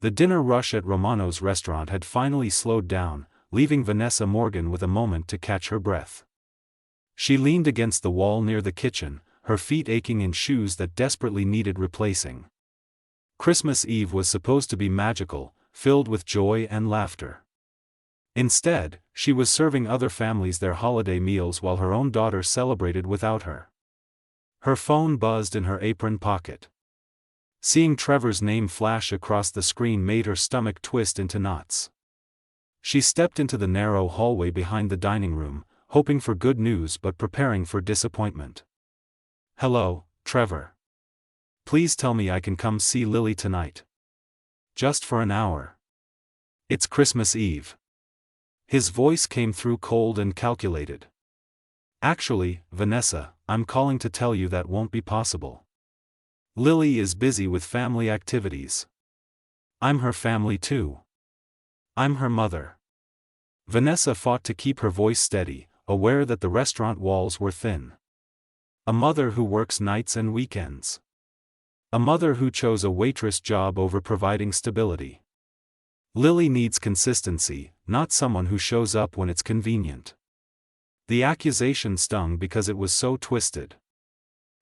The dinner rush at Romano's restaurant had finally slowed down, leaving Vanessa Morgan with a moment to catch her breath. She leaned against the wall near the kitchen, her feet aching in shoes that desperately needed replacing. Christmas Eve was supposed to be magical, filled with joy and laughter. Instead, she was serving other families their holiday meals while her own daughter celebrated without her. Her phone buzzed in her apron pocket. Seeing Trevor's name flash across the screen made her stomach twist into knots. She stepped into the narrow hallway behind the dining room, hoping for good news but preparing for disappointment. "Hello, Trevor. Please tell me I can come see Lily tonight. Just for an hour. It's Christmas Eve." His voice came through cold and calculated. "Actually, Vanessa, I'm calling to tell you that won't be possible. Lily is busy with family activities. I'm her family too. I'm her mother." Vanessa fought to keep her voice steady, aware that the restaurant walls were thin. A mother who works nights and weekends. A mother who chose a waitress job over providing stability. Lily needs consistency, not someone who shows up when it's convenient. The accusation stung because it was so twisted.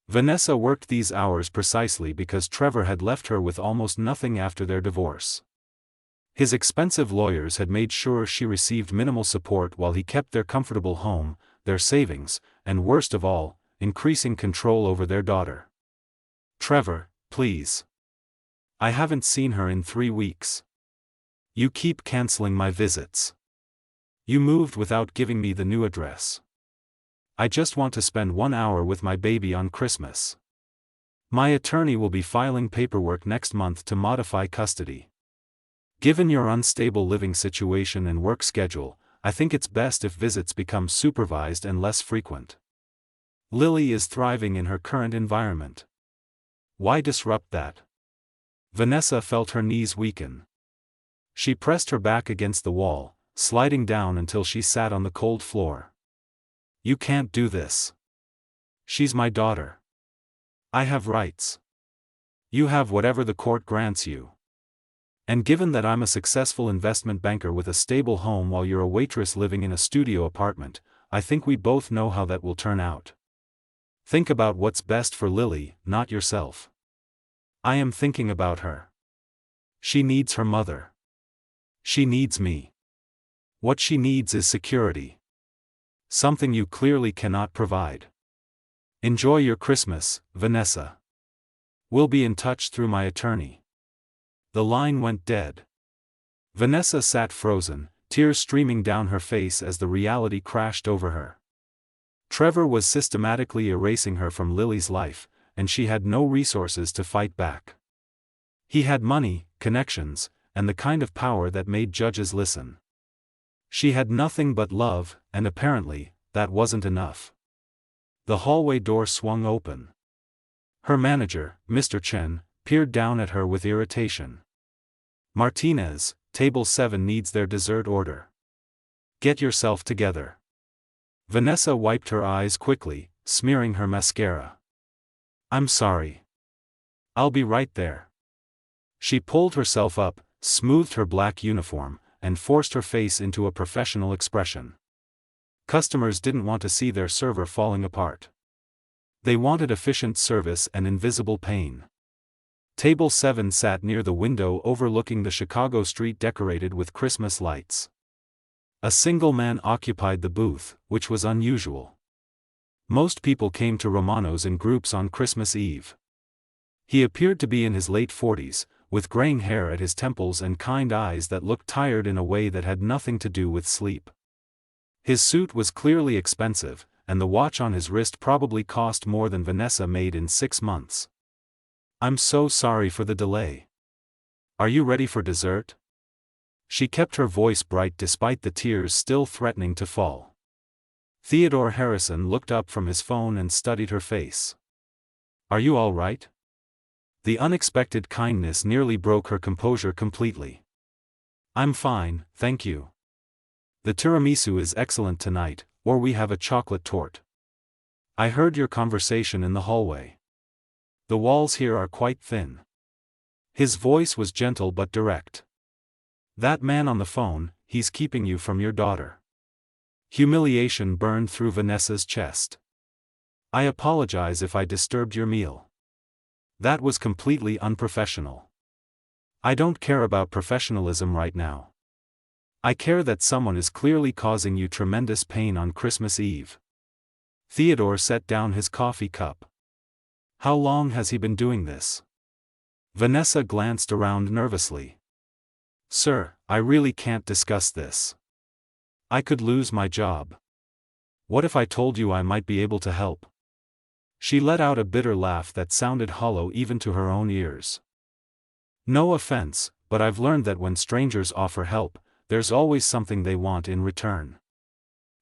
Vanessa worked these hours precisely because Trevor had left her with almost nothing after their divorce. His expensive lawyers had made sure she received minimal support while he kept their comfortable home, their savings, and worst of all, increasing control over their daughter. "Trevor, please. I haven't seen her in 3 weeks. You keep canceling my visits. You moved without giving me the new address. I just want to spend 1 hour with my baby on Christmas. My attorney will be filing paperwork next month to modify custody. Given your unstable living situation and work schedule, I think it's best if visits become supervised and less frequent. Lily is thriving in her current environment. Why disrupt that?" Vanessa felt her knees weaken. She pressed her back against the wall, sliding down until she sat on the cold floor. "You can't do this. She's my daughter. I have rights. You have whatever the court grants you. And given that I'm a successful investment banker with a stable home while you're a waitress living in a studio apartment, I think we both know how that will turn out. Think about what's best for Lily, not yourself." "I am thinking about her. She needs her mother. She needs me. What she needs is security. Something you clearly cannot provide. Enjoy your Christmas, Vanessa. We'll be in touch through my attorney." The line went dead. Vanessa sat frozen, tears streaming down her face as the reality crashed over her. Trevor was systematically erasing her from Lily's life, and she had no resources to fight back. He had money, connections, and the kind of power that made judges listen. She had nothing but love, and apparently, that wasn't enough. The hallway door swung open. Her manager, Mr. Chen, peered down at her with irritation. "Martinez, table 7 needs their dessert order. Get yourself together." Vanessa wiped her eyes quickly, smearing her mascara. "I'm sorry. I'll be right there." She pulled herself up, smoothed her black uniform, and forced her face into a professional expression. Customers didn't want to see their server falling apart. They wanted efficient service and invisible pain. Table 7 sat near the window overlooking the Chicago street decorated with Christmas lights. A single man occupied the booth, which was unusual. Most people came to Romano's in groups on Christmas Eve. He appeared to be in his late 40s, with graying hair at his temples and kind eyes that looked tired in a way that had nothing to do with sleep. His suit was clearly expensive, and the watch on his wrist probably cost more than Vanessa made in 6 months. "I'm so sorry for the delay. Are you ready for dessert?" She kept her voice bright despite the tears still threatening to fall. Theodore Harrison looked up from his phone and studied her face. "Are you all right?" The unexpected kindness nearly broke her composure completely. "I'm fine, thank you. The tiramisu is excellent tonight, or we have a chocolate torte. I heard your conversation in the hallway. The walls here are quite thin." His voice was gentle but direct. "That man on the phone, he's keeping you from your daughter." Humiliation burned through Vanessa's chest. "I apologize if I disturbed your meal. That was completely unprofessional. I don't care about professionalism right now. I care that someone is clearly causing you tremendous pain on Christmas Eve." Theodore set down his coffee cup. "How long has he been doing this?" Vanessa glanced around nervously. "Sir, I really can't discuss this. I could lose my job. What if I told you I might be able to help?" She let out a bitter laugh that sounded hollow even to her own ears. "No offense, but I've learned that when strangers offer help, there's always something they want in return."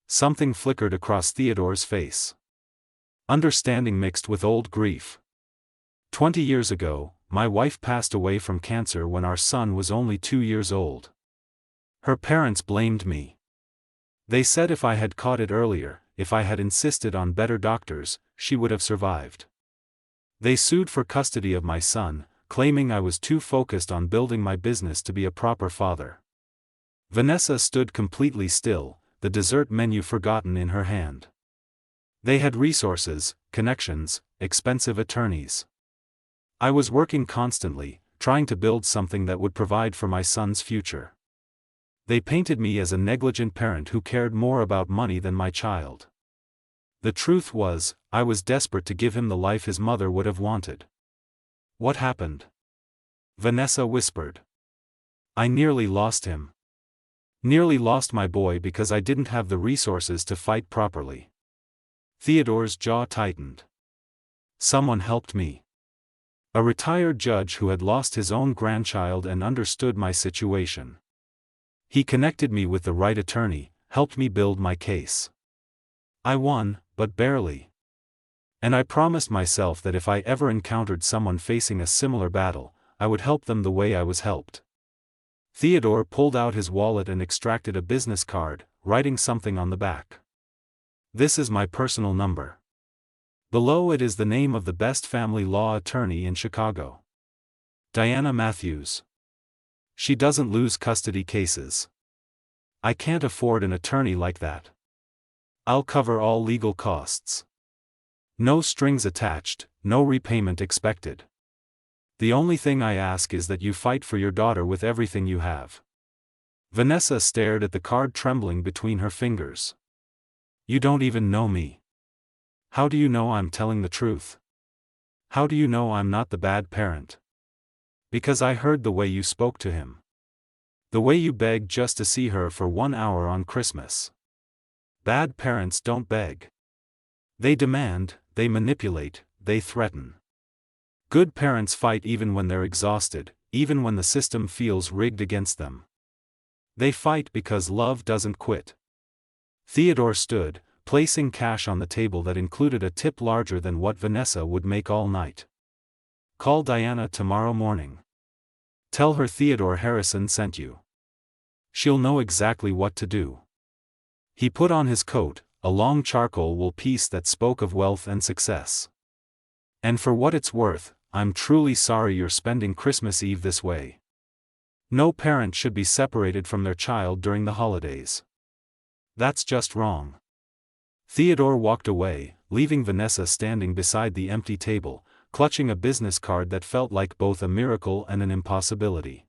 Something flickered across Theodore's face. Understanding mixed with old grief. 20 years ago, my wife passed away from cancer when our son was only 2 years old. Her parents blamed me. They said if I had caught it earlier, if I had insisted on better doctors, she would have survived. They sued for custody of my son, claiming I was too focused on building my business to be a proper father. Vanessa stood completely still, the dessert menu forgotten in her hand. They had resources, connections, expensive attorneys. I was working constantly, trying to build something that would provide for my son's future. They painted me as a negligent parent who cared more about money than my child. The truth was, I was desperate to give him the life his mother would have wanted. "What happened?" Vanessa whispered. "I nearly lost him. Nearly lost my boy because I didn't have the resources to fight properly." Theodore's jaw tightened. "Someone helped me. A retired judge who had lost his own grandchild and understood my situation. He connected me with the right attorney, helped me build my case. I won, but barely. And I promised myself that if I ever encountered someone facing a similar battle, I would help them the way I was helped." Theodore pulled out his wallet and extracted a business card, writing something on the back. "This is my personal number. Below it is the name of the best family law attorney in Chicago. Diana Matthews. She doesn't lose custody cases. I can't afford an attorney like that. I'll cover all legal costs. No strings attached, no repayment expected. The only thing I ask is that you fight for your daughter with everything you have." Vanessa stared at the card, trembling between her fingers. "You don't even know me. How do you know I'm telling the truth? How do you know I'm not the bad parent?" "Because I heard the way you spoke to him. The way you begged just to see her for 1 hour on Christmas. Bad parents don't beg. They demand, they manipulate, they threaten. Good parents fight even when they're exhausted, even when the system feels rigged against them. They fight because love doesn't quit." Theodore stood, placing cash on the table that included a tip larger than what Vanessa would make all night. "Call Diana tomorrow morning. Tell her Theodore Harrison sent you. She'll know exactly what to do." He put on his coat, a long charcoal wool piece that spoke of wealth and success. "And for what it's worth, I'm truly sorry you're spending Christmas Eve this way. No parent should be separated from their child during the holidays. That's just wrong." Theodore walked away, leaving Vanessa standing beside the empty table, clutching a business card that felt like both a miracle and an impossibility.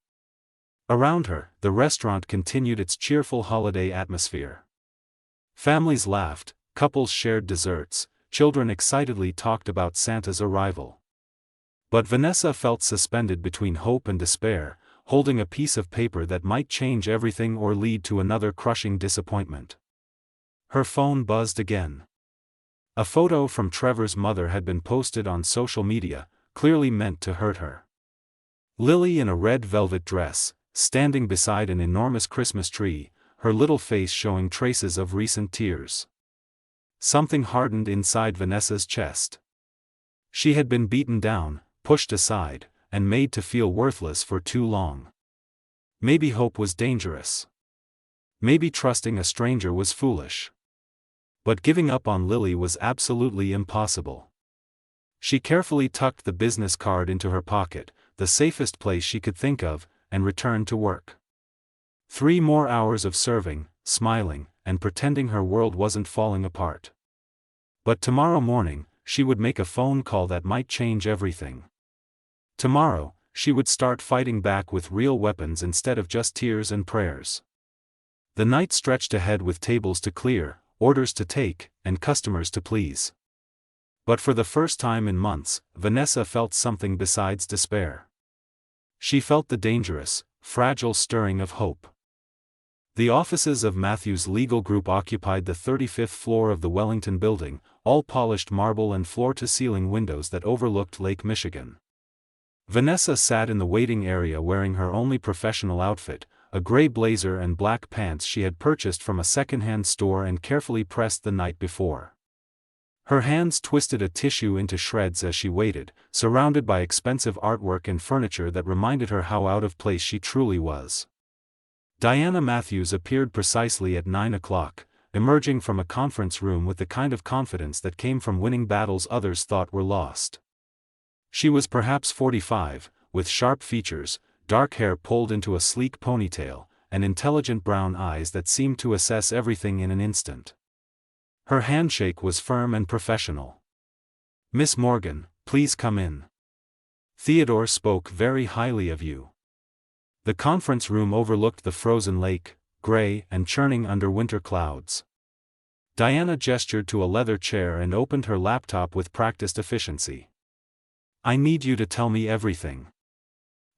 Around her, the restaurant continued its cheerful holiday atmosphere. Families laughed, couples shared desserts, children excitedly talked about Santa's arrival. But Vanessa felt suspended between hope and despair, holding a piece of paper that might change everything or lead to another crushing disappointment. Her phone buzzed again. A photo from Trevor's mother had been posted on social media, clearly meant to hurt her. Lily in a red velvet dress, standing beside an enormous Christmas tree, her little face showing traces of recent tears. Something hardened inside Vanessa's chest. She had been beaten down, pushed aside, and made to feel worthless for too long. Maybe hope was dangerous. Maybe trusting a stranger was foolish. But giving up on Lily was absolutely impossible. She carefully tucked the business card into her pocket, the safest place she could think of, and returned to work. 3 more hours of serving, smiling, and pretending her world wasn't falling apart. But tomorrow morning, she would make a phone call that might change everything. Tomorrow, she would start fighting back with real weapons instead of just tears and prayers. The night stretched ahead with tables to clear, orders to take, and customers to please. But for the first time in months, Vanessa felt something besides despair. She felt the dangerous, fragile stirring of hope. The offices of Matthews Legal Group occupied the 35th floor of the Wellington building, all polished marble and floor-to-ceiling windows that overlooked Lake Michigan. Vanessa sat in the waiting area wearing her only professional outfit, a gray blazer and black pants she had purchased from a second-hand store and carefully pressed the night before. Her hands twisted a tissue into shreds as she waited, surrounded by expensive artwork and furniture that reminded her how out of place she truly was. Diana Matthews appeared precisely at 9 o'clock, emerging from a conference room with the kind of confidence that came from winning battles others thought were lost. She was perhaps 45, with sharp features, dark hair pulled into a sleek ponytail, and intelligent brown eyes that seemed to assess everything in an instant. Her handshake was firm and professional. "Miss Morgan, please come in. Theodore spoke very highly of you." The conference room overlooked the frozen lake, gray and churning under winter clouds. Diana gestured to a leather chair and opened her laptop with practiced efficiency. "I need you to tell me everything.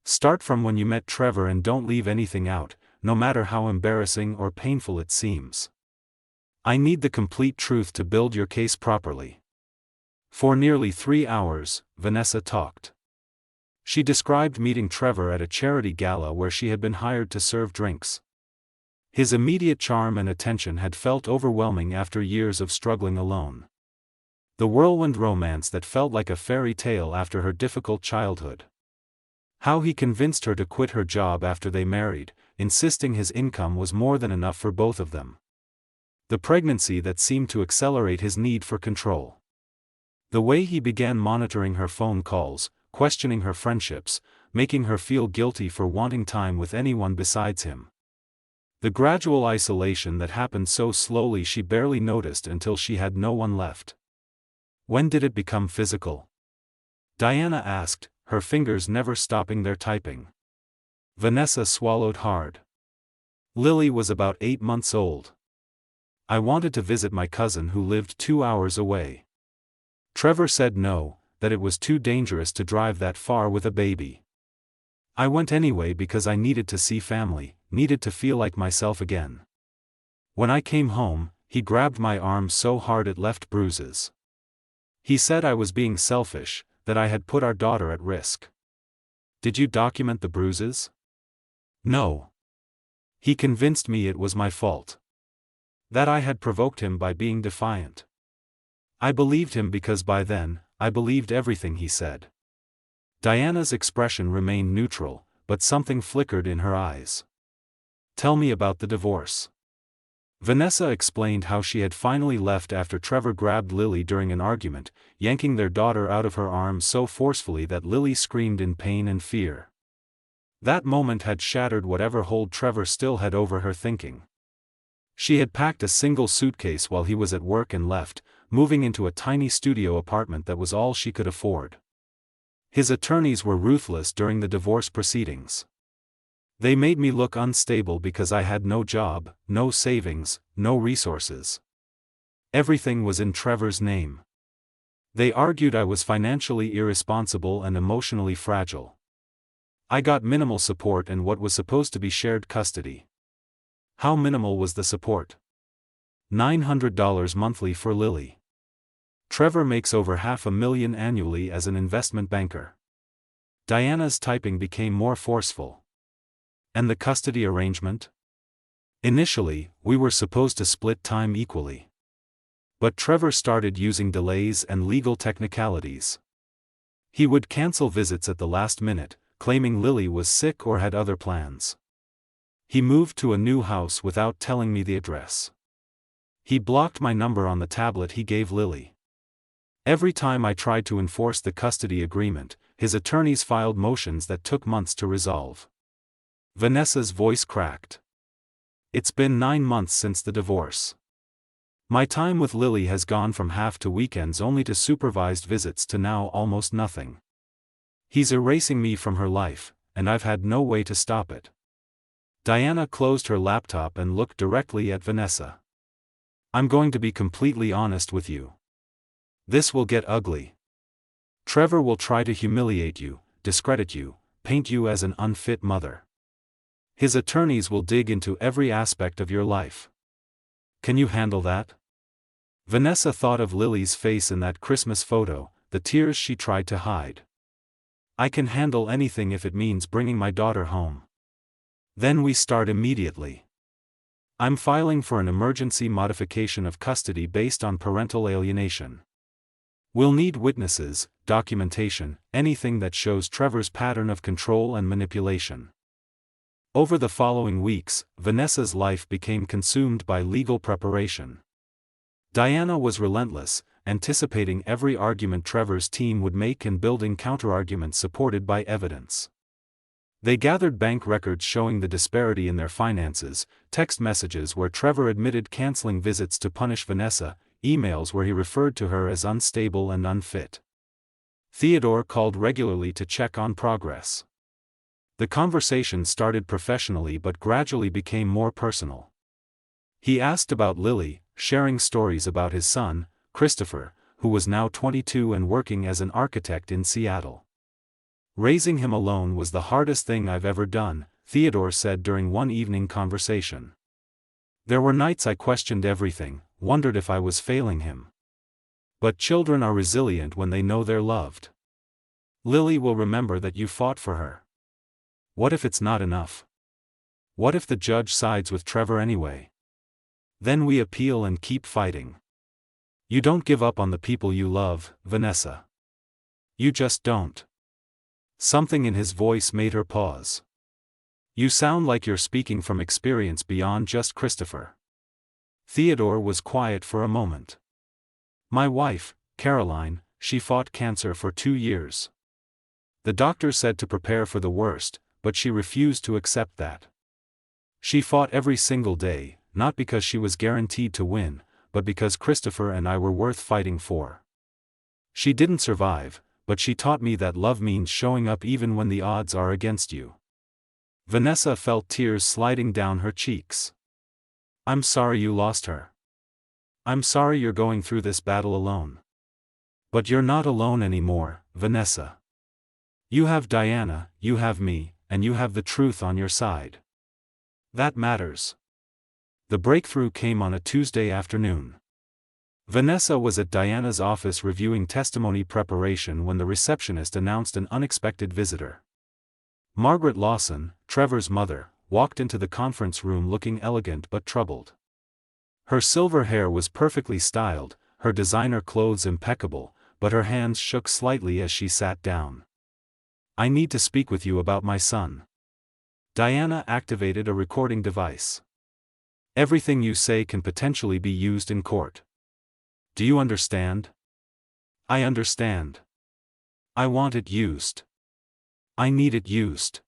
Start from when you met Trevor and don't leave anything out, no matter how embarrassing or painful it seems. I need the complete truth to build your case properly." For nearly 3 hours, Vanessa talked. She described meeting Trevor at a charity gala where she had been hired to serve drinks. His immediate charm and attention had felt overwhelming after years of struggling alone. The whirlwind romance that felt like a fairy tale after her difficult childhood. How he convinced her to quit her job after they married, insisting his income was more than enough for both of them. The pregnancy that seemed to accelerate his need for control. The way he began monitoring her phone calls, questioning her friendships, making her feel guilty for wanting time with anyone besides him. The gradual isolation that happened so slowly she barely noticed until she had no one left. When did it become physical? Diana asked, her fingers never stopping their typing. Vanessa swallowed hard. Lily was about 8 months old. I wanted to visit my cousin who lived 2 hours away. Trevor said no, that it was too dangerous to drive that far with a baby. I went anyway because I needed to see family, needed to feel like myself again. When I came home, he grabbed my arm so hard it left bruises. He said I was being selfish, that I had put our daughter at risk. Did you document the bruises? No. He convinced me it was my fault. That I had provoked him by being defiant. I believed him because by then, I believed everything he said. Diana's expression remained neutral, but something flickered in her eyes. Tell me about the divorce. Vanessa explained how she had finally left after Trevor grabbed Lily during an argument, yanking their daughter out of her arms so forcefully that Lily screamed in pain and fear. That moment had shattered whatever hold Trevor still had over her thinking. She had packed a single suitcase while he was at work and left, moving into a tiny studio apartment that was all she could afford. His attorneys were ruthless during the divorce proceedings. They made me look unstable because I had no job, no savings, no resources. Everything was in Trevor's name. They argued I was financially irresponsible and emotionally fragile. I got minimal support and what was supposed to be shared custody. How minimal was the support? $900 monthly for Lily. Trevor makes over $500,000 annually as an investment banker. Diana's typing became more forceful. And the custody arrangement? Initially, we were supposed to split time equally. But Trevor started using delays and legal technicalities. He would cancel visits at the last minute, claiming Lily was sick or had other plans. He moved to a new house without telling me the address. He blocked my number on the tablet he gave Lily. Every time I tried to enforce the custody agreement, his attorneys filed motions that took months to resolve. Vanessa's voice cracked. It's been 9 months since the divorce. My time with Lily has gone from half to weekends only to supervised visits to now almost nothing. He's erasing me from her life, and I've had no way to stop it. Diana closed her laptop and looked directly at Vanessa. I'm going to be completely honest with you. This will get ugly. Trevor will try to humiliate you, discredit you, paint you as an unfit mother. His attorneys will dig into every aspect of your life. Can you handle that? Vanessa thought of Lily's face in that Christmas photo, the tears she tried to hide. I can handle anything if it means bringing my daughter home. Then we start immediately. I'm filing for an emergency modification of custody based on parental alienation. We'll need witnesses, documentation, anything that shows Trevor's pattern of control and manipulation. Over the following weeks, Vanessa's life became consumed by legal preparation. Diana was relentless, anticipating every argument Trevor's team would make and building counterarguments supported by evidence. They gathered bank records showing the disparity in their finances, text messages where Trevor admitted canceling visits to punish Vanessa, emails where he referred to her as unstable and unfit. Theodore called regularly to check on progress. The conversation started professionally but gradually became more personal. He asked about Lily, sharing stories about his son, Christopher, who was now 22 and working as an architect in Seattle. Raising him alone was the hardest thing I've ever done, Theodore said during one evening conversation. There were nights I questioned everything, wondered if I was failing him. But children are resilient when they know they're loved. Lily will remember that you fought for her. What if it's not enough? What if the judge sides with Trevor anyway? Then we appeal and keep fighting. You don't give up on the people you love, Vanessa. You just don't. Something in his voice made her pause. You sound like you're speaking from experience beyond just Christopher. Theodore was quiet for a moment. My wife, Caroline, she fought cancer for 2 years. The doctor said to prepare for the worst, but she refused to accept that. She fought every single day, not because she was guaranteed to win, but because Christopher and I were worth fighting for. She didn't survive, but she taught me that love means showing up even when the odds are against you. Vanessa felt tears sliding down her cheeks. I'm sorry you lost her. I'm sorry you're going through this battle alone. But you're not alone anymore, Vanessa. You have Diana, you have me, and you have the truth on your side. That matters. The breakthrough came on a Tuesday afternoon. Vanessa was at Diana's office reviewing testimony preparation when the receptionist announced an unexpected visitor. Margaret Lawson, Trevor's mother, walked into the conference room looking elegant but troubled. Her silver hair was perfectly styled, her designer clothes impeccable, but her hands shook slightly as she sat down. I need to speak with you about my son. Diana activated a recording device. Everything you say can potentially be used in court. Do you understand? I understand. I want it used. I need it used.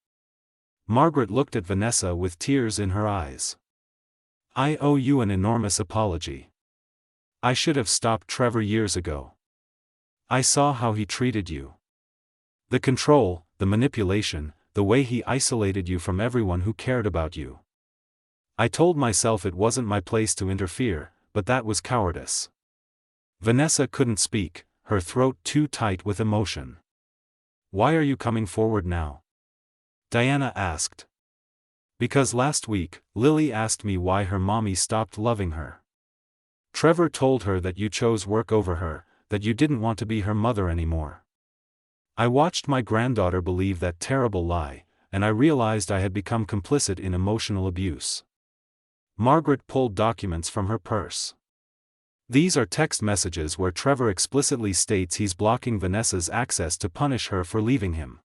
Margaret looked at Vanessa with tears in her eyes. I owe you an enormous apology. I should have stopped Trevor years ago. I saw how he treated you. The control, the manipulation, the way he isolated you from everyone who cared about you. I told myself it wasn't my place to interfere, but that was cowardice. Vanessa couldn't speak, her throat too tight with emotion. Why are you coming forward now? Diana asked. Because last week, Lily asked me why her mommy stopped loving her. Trevor told her that you chose work over her, that you didn't want to be her mother anymore. I watched my granddaughter believe that terrible lie, and I realized I had become complicit in emotional abuse. Margaret pulled documents from her purse. These are text messages where Trevor explicitly states he's blocking Vanessa's access to punish her for leaving him.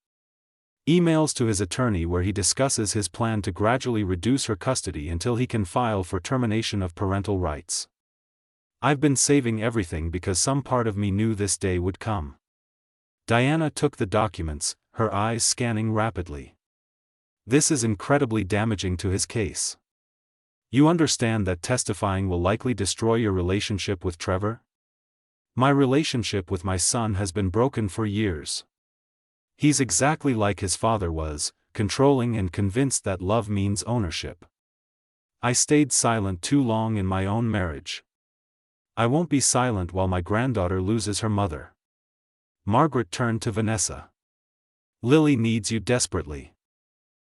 Emails to his attorney where he discusses his plan to gradually reduce her custody until he can file for termination of parental rights. I've been saving everything because some part of me knew this day would come. Diana took the documents, her eyes scanning rapidly. This is incredibly damaging to his case. You understand that testifying will likely destroy your relationship with Trevor? My relationship with my son has been broken for years. He's exactly like his father was, controlling and convinced that love means ownership. I stayed silent too long in my own marriage. I won't be silent while my granddaughter loses her mother. Margaret turned to Vanessa. Lily needs you desperately.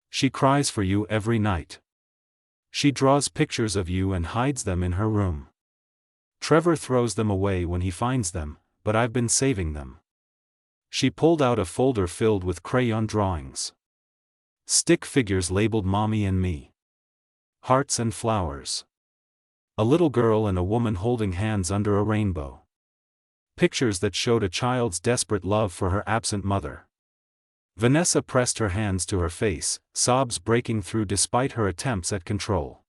She cries for you every night. She draws pictures of you and hides them in her room. Trevor throws them away when he finds them, but I've been saving them. She pulled out a folder filled with crayon drawings. Stick figures labeled Mommy and Me. Hearts and flowers. A little girl and a woman holding hands under a rainbow. Pictures that showed a child's desperate love for her absent mother. Vanessa pressed her hands to her face, sobs breaking through despite her attempts at control.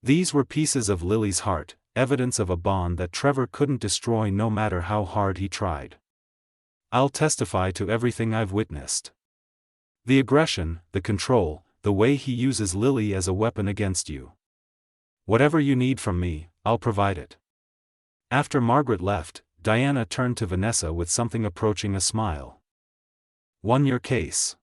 These were pieces of Lily's heart, evidence of a bond that Trevor couldn't destroy no matter how hard he tried. I'll testify to everything I've witnessed. The aggression, the control, the way he uses Lily as a weapon against you. Whatever you need from me, I'll provide it. After Margaret left, Diana turned to Vanessa with something approaching a smile. Won your case.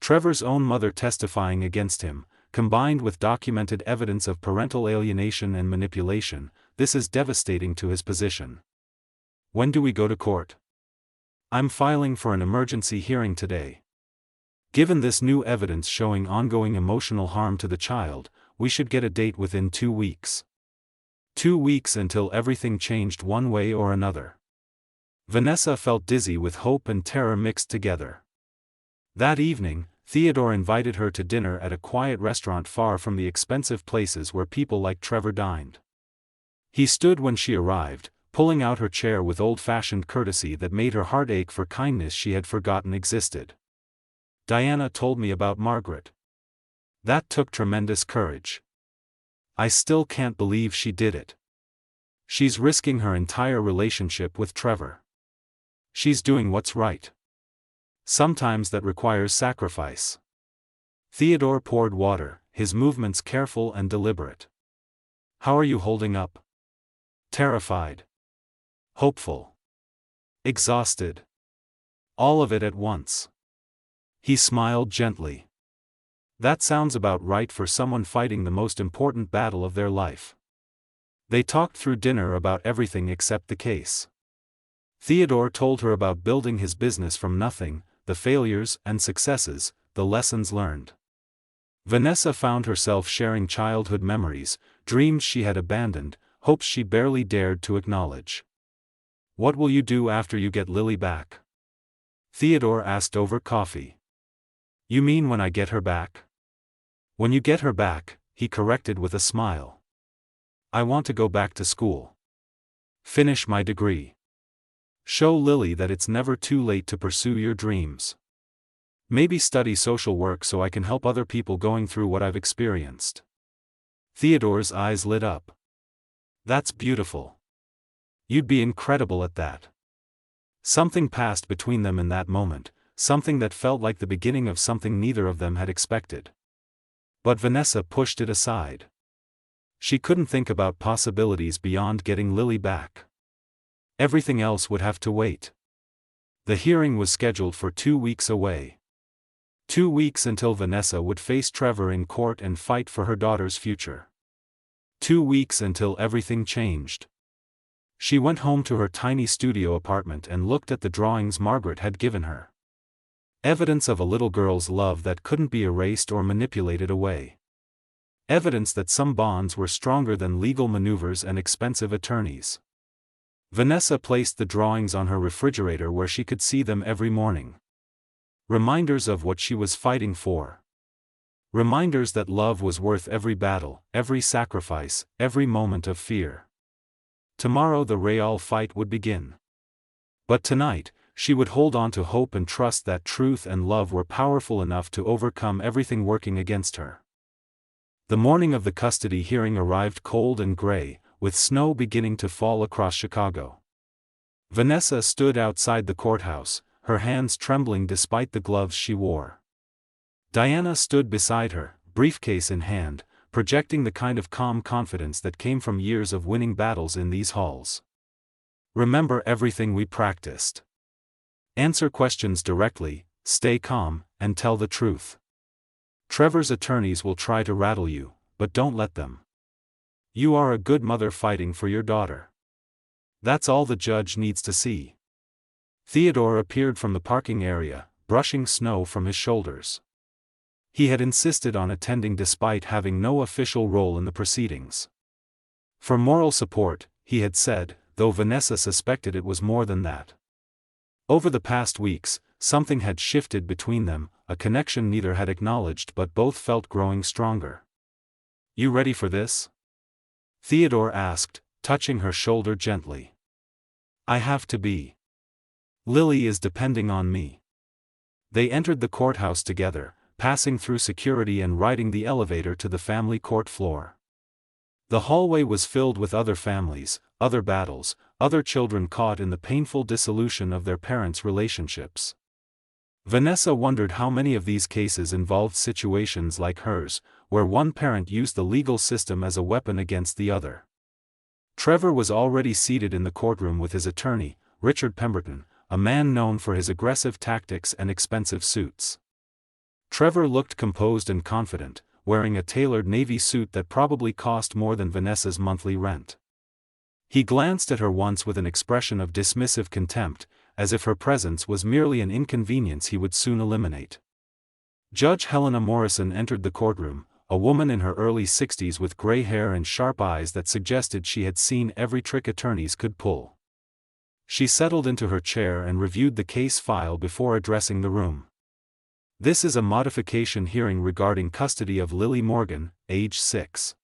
Trevor's own mother testifying against him, combined with documented evidence of parental alienation and manipulation, this is devastating to his position. When do we go to court? I'm filing for an emergency hearing today. Given this new evidence showing ongoing emotional harm to the child, we should get a date within 2 weeks. 2 weeks until everything changed one way or another. Vanessa felt dizzy with hope and terror mixed together. That evening, Theodore invited her to dinner at a quiet restaurant far from the expensive places where people like Trevor dined. He stood when she arrived, pulling out her chair with old-fashioned courtesy that made her heart ache for kindness she had forgotten existed. Diana told me about Margaret. That took tremendous courage. I still can't believe she did it. She's risking her entire relationship with Trevor. She's doing what's right. Sometimes that requires sacrifice. Theodore poured water, his movements careful and deliberate. How are you holding up? Terrified. Hopeful. Exhausted. All of it at once. He smiled gently. That sounds about right for someone fighting the most important battle of their life. They talked through dinner about everything except the case. Theodore told her about building his business from nothing, the failures and successes, the lessons learned. Vanessa found herself sharing childhood memories, dreams she had abandoned, hopes she barely dared to acknowledge. What will you do after you get Lily back? Theodore asked over coffee. You mean when I get her back? When you get her back, he corrected with a smile. I want to go back to school. Finish my degree. Show Lily that it's never too late to pursue your dreams. Maybe study social work so I can help other people going through what I've experienced. Theodore's eyes lit up. That's beautiful. You'd be incredible at that. Something passed between them in that moment, something that felt like the beginning of something neither of them had expected. But Vanessa pushed it aside. She couldn't think about possibilities beyond getting Lily back. Everything else would have to wait. The hearing was scheduled for 2 weeks away. 2 weeks until Vanessa would face Trevor in court and fight for her daughter's future. 2 weeks until everything changed. She went home to her tiny studio apartment and looked at the drawings Margaret had given her. Evidence of a little girl's love that couldn't be erased or manipulated away. Evidence that some bonds were stronger than legal maneuvers and expensive attorneys. Vanessa placed the drawings on her refrigerator where she could see them every morning. Reminders of what she was fighting for. Reminders that love was worth every battle, every sacrifice, every moment of fear. Tomorrow the real fight would begin. But tonight, she would hold on to hope and trust that truth and love were powerful enough to overcome everything working against her. The morning of the custody hearing arrived cold and gray, with snow beginning to fall across Chicago. Vanessa stood outside the courthouse, her hands trembling despite the gloves she wore. Diana stood beside her, briefcase in hand, projecting the kind of calm confidence that came from years of winning battles in these halls. "Remember everything we practiced. Answer questions directly, stay calm, and tell the truth. Trevor's attorneys will try to rattle you, but don't let them. You are a good mother fighting for your daughter. That's all the judge needs to see." Theodore appeared from the parking area, brushing snow from his shoulders. He had insisted on attending despite having no official role in the proceedings. For moral support, he had said, though Vanessa suspected it was more than that. Over the past weeks, something had shifted between them, a connection neither had acknowledged but both felt growing stronger. "You ready for this?" Theodore asked, touching her shoulder gently. "I have to be. Lily is depending on me." They entered the courthouse together, passing through security and riding the elevator to the family court floor. The hallway was filled with other families, other battles, other children caught in the painful dissolution of their parents' relationships. Vanessa wondered how many of these cases involved situations like hers, where one parent used the legal system as a weapon against the other. Trevor was already seated in the courtroom with his attorney, Richard Pemberton, a man known for his aggressive tactics and expensive suits. Trevor looked composed and confident, wearing a tailored navy suit that probably cost more than Vanessa's monthly rent. He glanced at her once with an expression of dismissive contempt, as if her presence was merely an inconvenience he would soon eliminate. Judge Helena Morrison entered the courtroom, a woman in her early 60s with gray hair and sharp eyes that suggested she had seen every trick attorneys could pull. She settled into her chair and reviewed the case file before addressing the room. "This is a modification hearing regarding custody of Lily Morgan, age 6.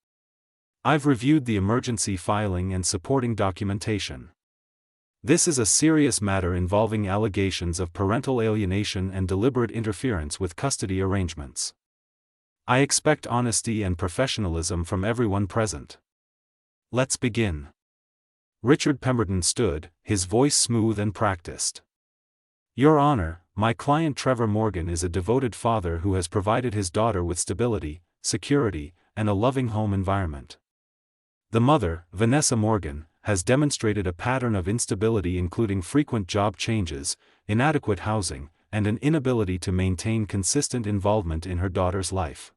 I've reviewed the emergency filing and supporting documentation. This is a serious matter involving allegations of parental alienation and deliberate interference with custody arrangements. I expect honesty and professionalism from everyone present. Let's begin." Richard Pemberton stood, his voice smooth and practiced. "Your Honor, my client Trevor Morgan is a devoted father who has provided his daughter with stability, security, and a loving home environment. The mother, Vanessa Morgan, has demonstrated a pattern of instability including frequent job changes, inadequate housing, and an inability to maintain consistent involvement in her daughter's life."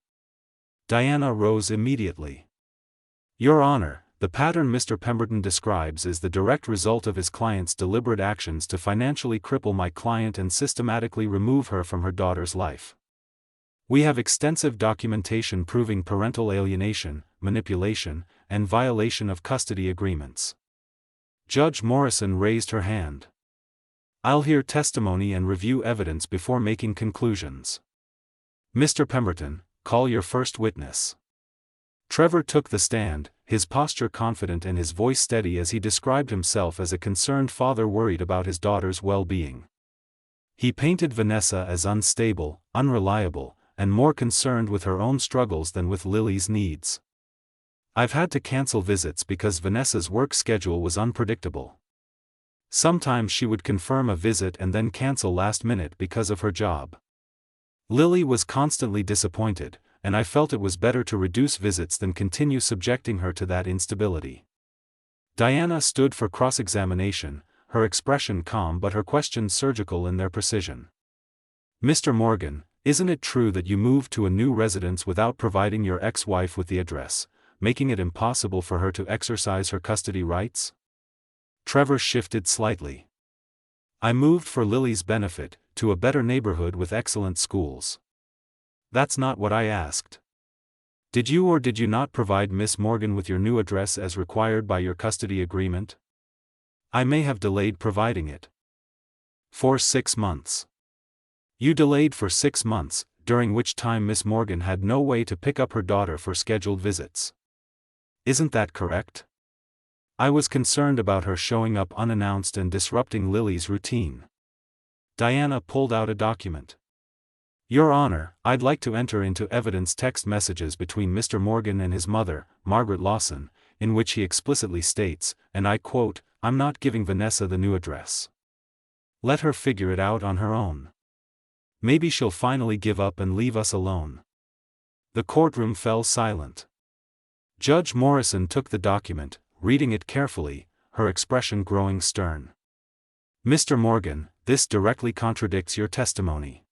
Diana rose immediately. "Your Honor, the pattern Mr. Pemberton describes is the direct result of his client's deliberate actions to financially cripple my client and systematically remove her from her daughter's life. We have extensive documentation proving parental alienation, manipulation, and violation of custody agreements." Judge Morrison raised her hand. "I'll hear testimony and review evidence before making conclusions. Mr. Pemberton, call your first witness." Trevor took the stand, his posture confident and his voice steady as he described himself as a concerned father worried about his daughter's well-being. He painted Vanessa as unstable, unreliable, and more concerned with her own struggles than with Lily's needs. "I've had to cancel visits because Vanessa's work schedule was unpredictable. Sometimes she would confirm a visit and then cancel last minute because of her job. Lily was constantly disappointed, and I felt it was better to reduce visits than continue subjecting her to that instability." Diana stood for cross-examination, her expression calm but her questions surgical in their precision. "Mr. Morgan, isn't it true that you moved to a new residence without providing your ex-wife with the address, making it impossible for her to exercise her custody rights?" Trevor shifted slightly. "I moved for Lily's benefit, to a better neighborhood with excellent schools. That's not what I asked. Did you or did you not provide Miss Morgan with your new address as required by your custody agreement?" "I may have delayed providing it." "For 6 months. You delayed for 6 months, during which time Miss Morgan had no way to pick up her daughter for scheduled visits. Isn't that correct? I was concerned about her showing up unannounced and disrupting Lily's routine." Diana pulled out a document. "Your Honor, I'd like to enter into evidence text messages between Mr. Morgan and his mother, Margaret Lawson, in which he explicitly states, and I quote, 'I'm not giving Vanessa the new address. Let her figure it out on her own. Maybe she'll finally give up and leave us alone." The courtroom fell silent. Judge Morrison took the document, reading it carefully, her expression growing stern. "Mr. Morgan, this directly contradicts your testimony.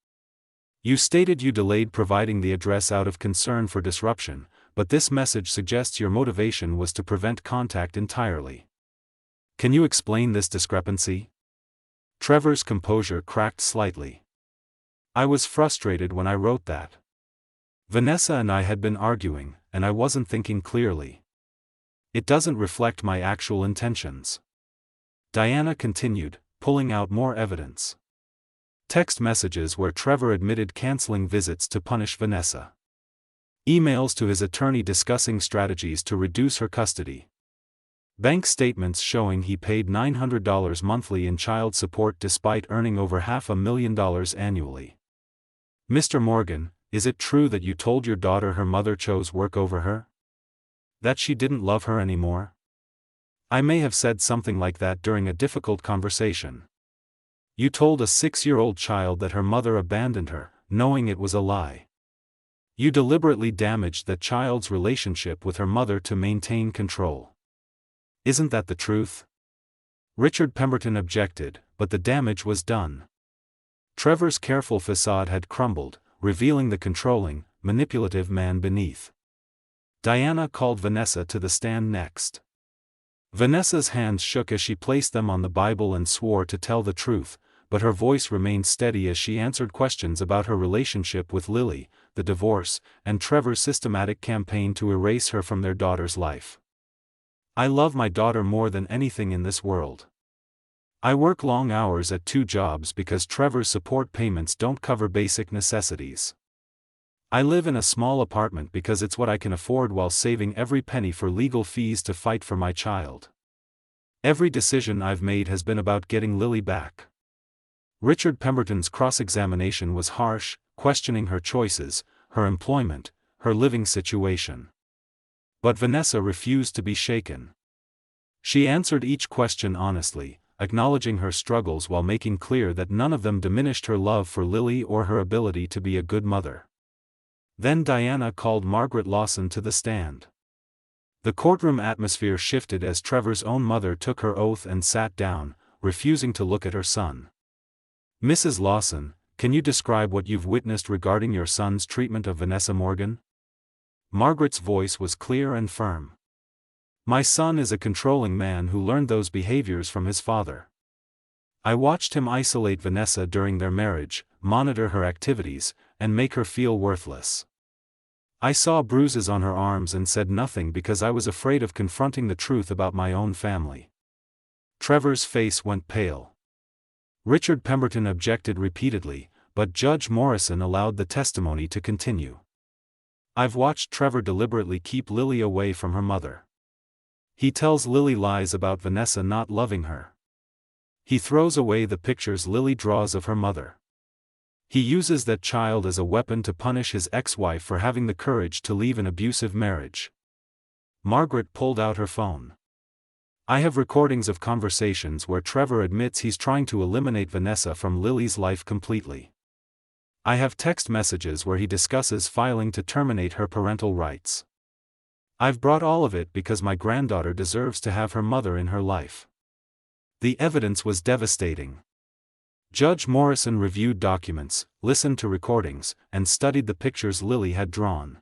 You stated you delayed providing the address out of concern for disruption, but this message suggests your motivation was to prevent contact entirely. Can you explain this discrepancy?" Trevor's composure cracked slightly. "I was frustrated when I wrote that. Vanessa and I had been arguing, and I wasn't thinking clearly. It doesn't reflect my actual intentions." Diana continued, pulling out more evidence. Text messages where Trevor admitted canceling visits to punish Vanessa. Emails to his attorney discussing strategies to reduce her custody. Bank statements showing he paid $900 monthly in child support despite earning over $500,000 annually. "Mr. Morgan, is it true that you told your daughter her mother chose work over her? That she didn't love her anymore?" "I may have said something like that during a difficult conversation." "You told a 6-year-old child that her mother abandoned her, knowing it was a lie. You deliberately damaged that child's relationship with her mother to maintain control. Isn't that the truth?" Richard Pemberton objected, but the damage was done. Trevor's careful facade had crumbled, revealing the controlling, manipulative man beneath. Diana called Vanessa to the stand next. Vanessa's hands shook as she placed them on the Bible and swore to tell the truth, but her voice remained steady as she answered questions about her relationship with Lily, the divorce, and Trevor's systematic campaign to erase her from their daughter's life. "I love my daughter more than anything in this world. I work long hours at 2 jobs because Trevor's support payments don't cover basic necessities. I live in a small apartment because it's what I can afford while saving every penny for legal fees to fight for my child. Every decision I've made has been about getting Lily back." Richard Pemberton's cross-examination was harsh, questioning her choices, her employment, her living situation. But Vanessa refused to be shaken. She answered each question honestly, acknowledging her struggles while making clear that none of them diminished her love for Lily or her ability to be a good mother. Then Diana called Margaret Lawson to the stand. The courtroom atmosphere shifted as Trevor's own mother took her oath and sat down, refusing to look at her son. "Mrs. Lawson, can you describe what you've witnessed regarding your son's treatment of Vanessa Morgan?" Margaret's voice was clear and firm. "My son is a controlling man who learned those behaviors from his father. I watched him isolate Vanessa during their marriage, monitor her activities, and make her feel worthless. I saw bruises on her arms and said nothing because I was afraid of confronting the truth about my own family." Trevor's face went pale. Richard Pemberton objected repeatedly, but Judge Morrison allowed the testimony to continue. "I've watched Trevor deliberately keep Lily away from her mother. He tells Lily lies about Vanessa not loving her. He throws away the pictures Lily draws of her mother. He uses that child as a weapon to punish his ex-wife for having the courage to leave an abusive marriage." Margaret pulled out her phone. "I have recordings of conversations where Trevor admits he's trying to eliminate Vanessa from Lily's life completely. I have text messages where he discusses filing to terminate her parental rights. I've brought all of it because my granddaughter deserves to have her mother in her life." The evidence was devastating. Judge Morrison reviewed documents, listened to recordings, and studied the pictures Lily had drawn.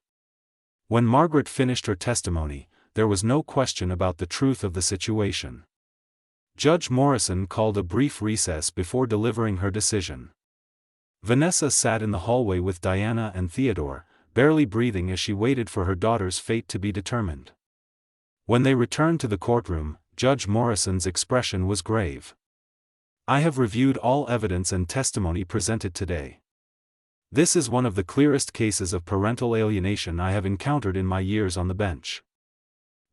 When Margaret finished her testimony, there was no question about the truth of the situation. Judge Morrison called a brief recess before delivering her decision. Vanessa sat in the hallway with Diana and Theodore, barely breathing as she waited for her daughter's fate to be determined. When they returned to the courtroom, Judge Morrison's expression was grave. "I have reviewed all evidence and testimony presented today. This is one of the clearest cases of parental alienation I have encountered in my years on the bench.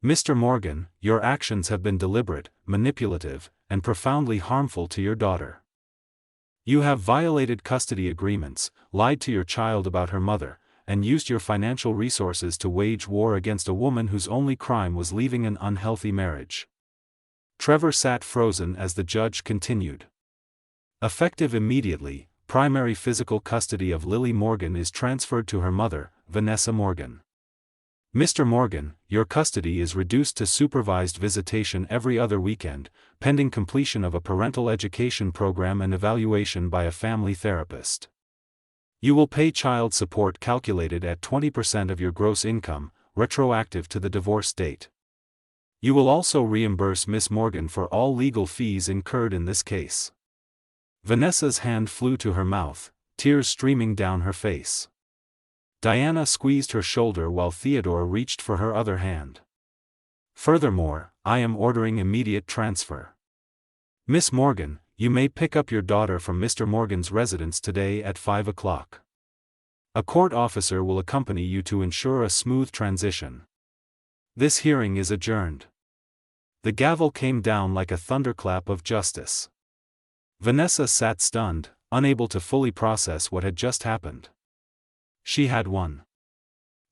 Mr. Morgan, your actions have been deliberate, manipulative, and profoundly harmful to your daughter. You have violated custody agreements, lied to your child about her mother, and used your financial resources to wage war against a woman whose only crime was leaving an unhealthy marriage." Trevor sat frozen as the judge continued. Effective immediately, primary physical custody of Lily Morgan is transferred to her mother, Vanessa Morgan. Mr. Morgan, your custody is reduced to supervised visitation every other weekend, pending completion of a parental education program and evaluation by a family therapist. You will pay child support calculated at 20% of your gross income, retroactive to the divorce date. You will also reimburse Miss Morgan for all legal fees incurred in this case. Vanessa's hand flew to her mouth, tears streaming down her face. Diana squeezed her shoulder while Theodore reached for her other hand. Furthermore, I am ordering immediate transfer. Miss Morgan, you may pick up your daughter from Mr. Morgan's residence today at 5 o'clock. A court officer will accompany you to ensure a smooth transition. This hearing is adjourned. The gavel came down like a thunderclap of justice. Vanessa sat stunned, unable to fully process what had just happened. She had won.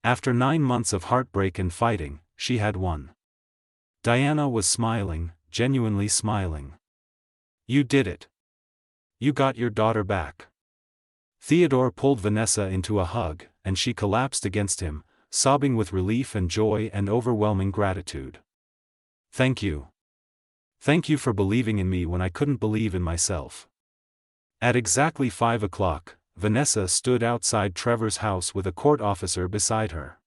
After 9 months of heartbreak and fighting, she had won. Diana was smiling, genuinely smiling. You did it. You got your daughter back. Theodore pulled Vanessa into a hug, and she collapsed against him, sobbing with relief and joy and overwhelming gratitude. Thank you. Thank you for believing in me when I couldn't believe in myself. At exactly 5 o'clock, Vanessa stood outside Trevor's house with a court officer beside her.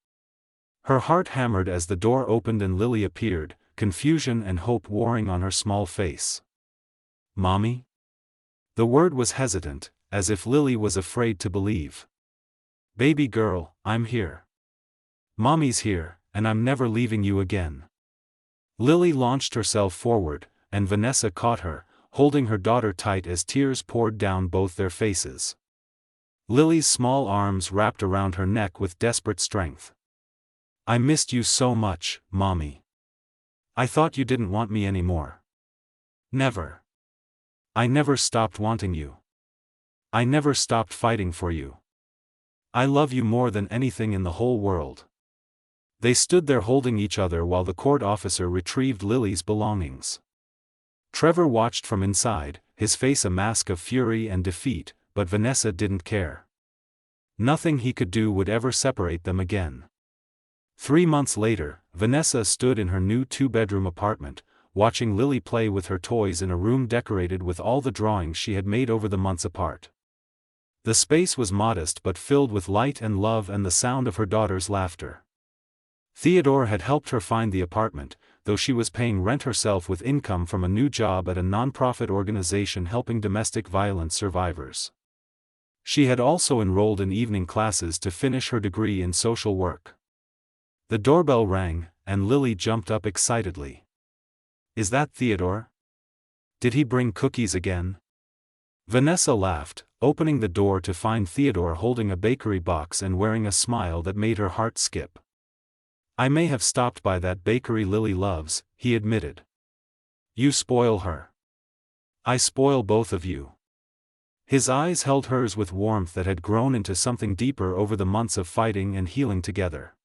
Her heart hammered as the door opened and Lily appeared, confusion and hope warring on her small face. Mommy? The word was hesitant, as if Lily was afraid to believe. Baby girl, I'm here. Mommy's here, and I'm never leaving you again. Lily launched herself forward, and Vanessa caught her, holding her daughter tight as tears poured down both their faces. Lily's small arms wrapped around her neck with desperate strength. I missed you so much, Mommy. I thought you didn't want me anymore. Never. I never stopped wanting you. I never stopped fighting for you. I love you more than anything in the whole world. They stood there holding each other while the court officer retrieved Lily's belongings. Trevor watched from inside, his face a mask of fury and defeat, but Vanessa didn't care. Nothing he could do would ever separate them again. 3 months later, Vanessa stood in her new 2-bedroom apartment, watching Lily play with her toys in a room decorated with all the drawings she had made over the months apart. The space was modest but filled with light and love and the sound of her daughter's laughter. Theodore had helped her find the apartment, though she was paying rent herself with income from a new job at a non-profit organization helping domestic violence survivors. She had also enrolled in evening classes to finish her degree in social work. The doorbell rang, and Lily jumped up excitedly. Is that Theodore? Did he bring cookies again? Vanessa laughed, opening the door to find Theodore holding a bakery box and wearing a smile that made her heart skip. I may have stopped by that bakery Lily loves, he admitted. You spoil her. I spoil both of you. His eyes held hers with warmth that had grown into something deeper over the months of fighting and healing together.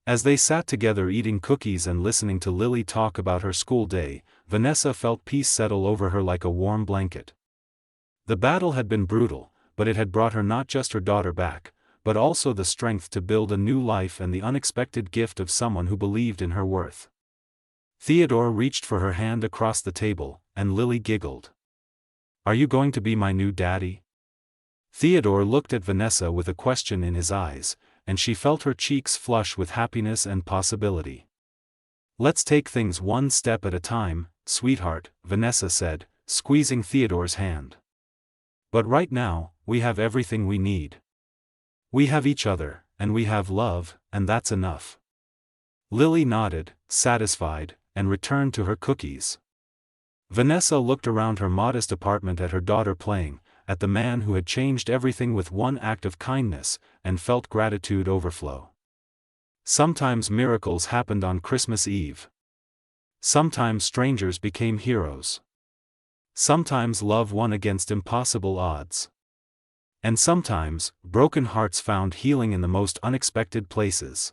As they sat together eating cookies and listening to Lily talk about her school day, Vanessa felt peace settle over her like a warm blanket. The battle had been brutal, but it had brought her not just her daughter back, but also the strength to build a new life and the unexpected gift of someone who believed in her worth. Theodore reached for her hand across the table, and Lily giggled. Are you going to be my new daddy? Theodore looked at Vanessa with a question in his eyes, and she felt her cheeks flush with happiness and possibility. Let's take things one step at a time, sweetheart, Vanessa said, squeezing Theodore's hand. But right now, we have everything we need. We have each other, and we have love, and that's enough. Lily nodded, satisfied, and returned to her cookies. Vanessa looked around her modest apartment at her daughter playing, at the man who had changed everything with one act of kindness, and felt gratitude overflow. Sometimes miracles happened on Christmas Eve. Sometimes strangers became heroes. Sometimes love won against impossible odds. And sometimes, broken hearts found healing in the most unexpected places.